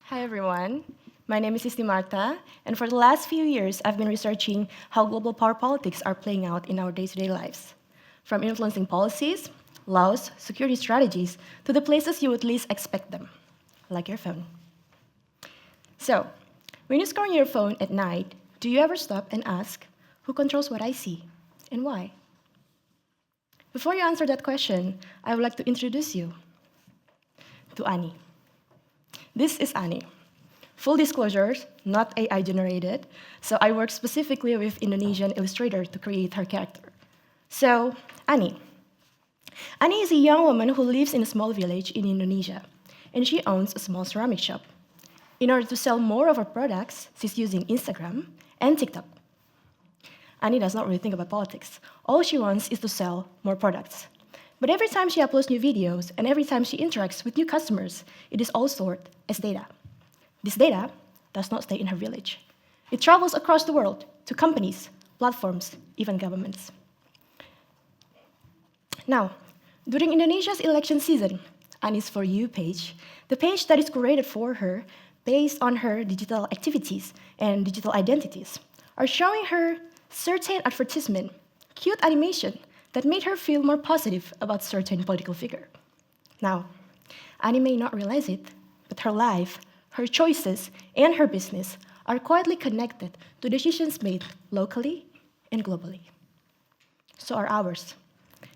Hi, everyone. My name is Isti Marta, and for the last few years, I've been researching how global power politics are playing out in our day-to-day lives. From influencing policies, laws, security strategies, to the places you would least expect them, like your phone. So, when you scroll on your phone at night, do you ever stop and ask, who controls what I see, and why? Before you answer that question, I would like to introduce you to Ani. This is Ani. Full disclosure, not AI generated, so I work specifically with Indonesian Illustrator to create her character. So, Ani. Ani is a young woman who lives in a small village in Indonesia, and she owns a small ceramic shop. In order to sell more of her products, she's using Instagram and TikTok. Ani does not really think about politics. All she wants is to sell more products. But every time she uploads new videos and every time she interacts with new customers, it is all stored as data. This data does not stay in her village. It travels across the world to companies, platforms, even governments. Now, during Indonesia's election season, Ani's For You page, the page that is curated for her based on her digital activities and digital identities, are showing her certain advertisement, cute animation that made her feel more positive about certain political figure. Now, Ani may not realize it, but her life, her choices, and her business are quietly connected to decisions made locally and globally. So are ours.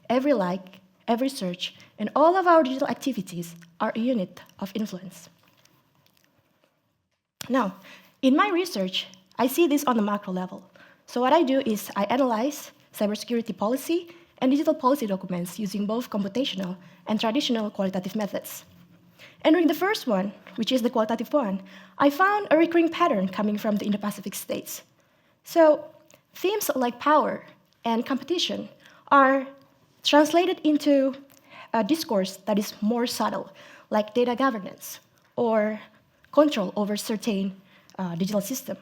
Every like, every search, and all of our digital activities are a unit of influence. Now, in my research, I see this on the macro level. So what I do is I analyze cybersecurity policy and digital policy documents using both computational and traditional qualitative methods. And during the first one, which is the qualitative one, I found a recurring pattern coming from the Indo-Pacific states. So themes like power and competition are translated into a discourse that is more subtle, like data governance or control over certain digital system.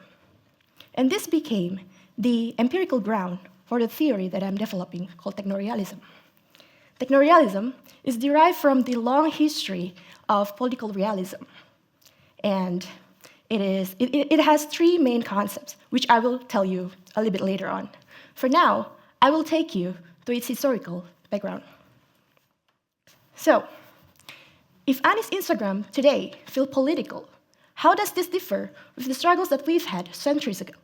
And this became the empirical ground for the theory that I'm developing called technorealism. Technorealism is derived from the long history of political realism. And it has three main concepts, which I will tell you a little bit later on. For now, I will take you to its historical background. So, if Ani's Instagram today feel political, how does this differ with the struggles that we've had centuries ago?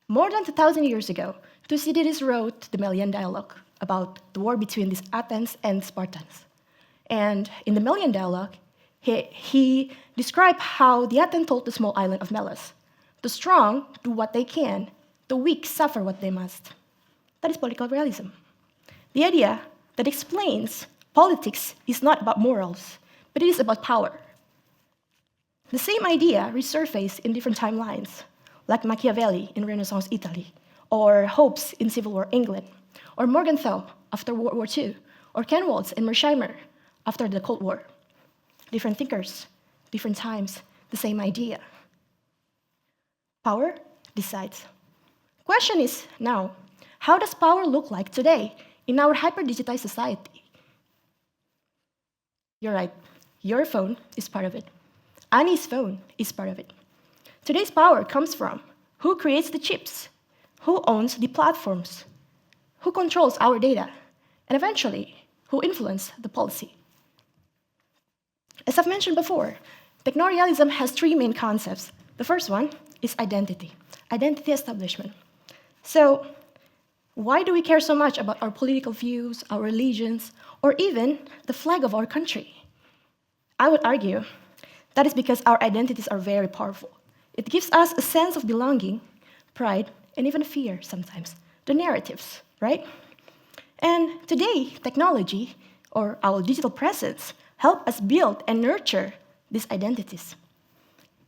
More than 2,000 years ago, Thucydides wrote the Melian Dialogue about the war between these Athens and Spartans. And in the Melian Dialogue, he described how the Athens told the small island of Melos, the strong do what they can, the weak suffer what they must. That is political realism. The idea that explains politics is not about morals, but it is about power. The same idea resurfaced in different timelines, like Machiavelli in Renaissance Italy, or Hobbes in Civil War England, or Morgenthau after World War II, or Ken Waltz and Mersheimer after the Cold War. Different thinkers, different times, the same idea. Power decides. Question is now, how does power look like today in our hyper-digitized society? You're right, your phone is part of it. Ani's phone is part of it. Today's power comes from who creates the chips, who owns the platforms, who controls our data, and eventually, who influences the policy. As I've mentioned before, technorealism has three main concepts. The first one is identity establishment. So, why do we care so much about our political views, our religions, or even the flag of our country? I would argue that is because our identities are very powerful. It gives us a sense of belonging, pride, and even fear sometimes. The narratives, right? And today, technology, or our digital presence, help us build and nurture these identities.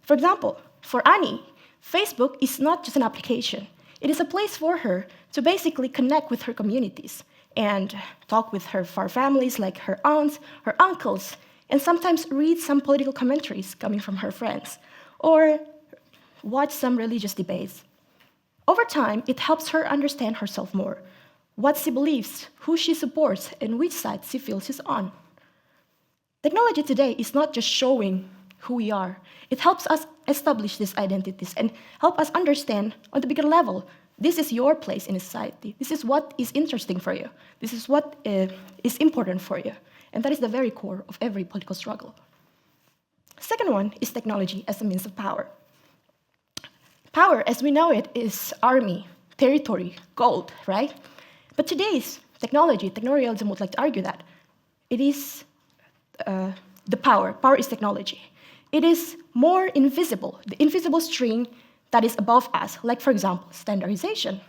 For example, for Ani, Facebook is not just an application. It is a place for her to basically connect with her communities and talk with her far families like her aunts, her uncles, and sometimes read some political commentaries coming from her friends, or watch some religious debates. Over time, it helps her understand herself more, what she believes, who she supports, and which side she feels she's on. Technology today is not just showing who we are. It helps us establish these identities and help us understand on the bigger level, this is your place in society. This is what is interesting for you. This is what is important for you. And that is the very core of every political struggle. Second one is technology as a means of power. Power, as we know it, is army, territory, gold, right? But today's technology, technorealism would like to argue that it is the power. Power is technology. It is more invisible, the invisible string that is above us, like, for example, standardization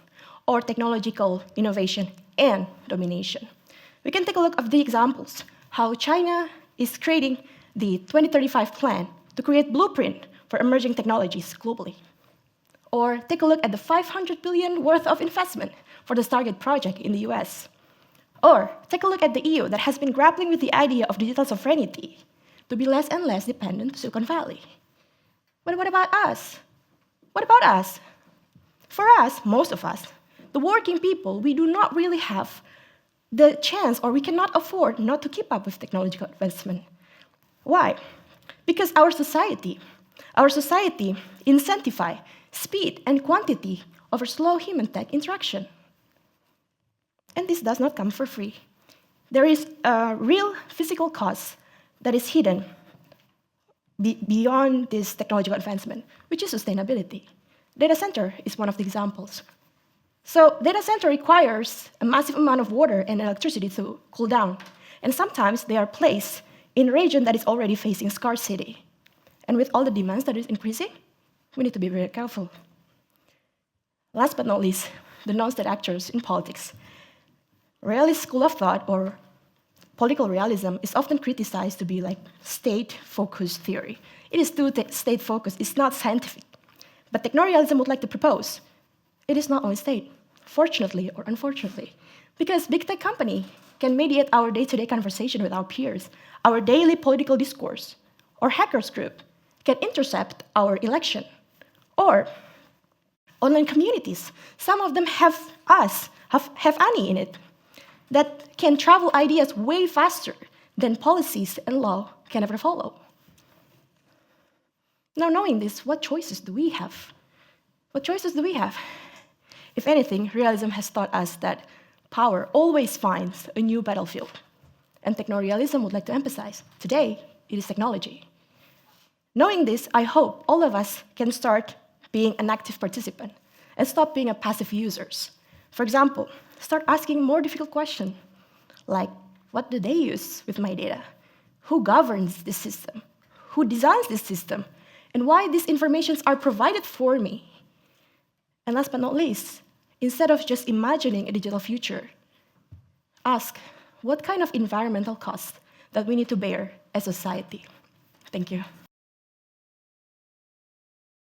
or technological innovation and domination. We can take a look at the examples, how China is creating the 2035 plan to create blueprint for emerging technologies globally. Or take a look at the $500 billion worth of investment for the Stargate project in the US. Or take a look at the EU that has been grappling with the idea of digital sovereignty to be less and less dependent on Silicon Valley. But what about us? What about us? For us, most of us, the working people, we do not really have the chance, or we cannot afford not to keep up with technological advancement. Why? Because our society incentivizes speed and quantity over slow human-tech interaction. And this does not come for free. There is a real physical cost that is hidden beyond this technological advancement, which is sustainability. Data center is one of the examples. So data center requires a massive amount of water and electricity to cool down. And sometimes they are placed in a region that is already facing scarcity. And with all the demands that is increasing, we need to be very careful. Last but not least, the non-state actors in politics. Realist school of thought, or political realism, is often criticized to be like state-focused theory. It is too state-focused, it's not scientific. But technorealism would like to propose, it is not only state, fortunately or unfortunately, because big tech company can mediate our day-to-day conversation with our peers, our daily political discourse, or hackers group can intercept our election, or online communities. Some of them have Annie in it, that can travel ideas way faster than policies and law can ever follow. Now, knowing this, what choices do we have? What choices do we have? If anything, realism has taught us that power always finds a new battlefield. And technorealism would like to emphasize, today, it is technology. Knowing this, I hope all of us can start being an active participant and stop being a passive users. For example, start asking more difficult questions, like, what do they use with my data? Who governs this system? Who designs this system? And why these informations are provided for me? And last but not least, instead of just imagining a digital future, ask, what kind of environmental costs that we need to bear as a society? Thank you.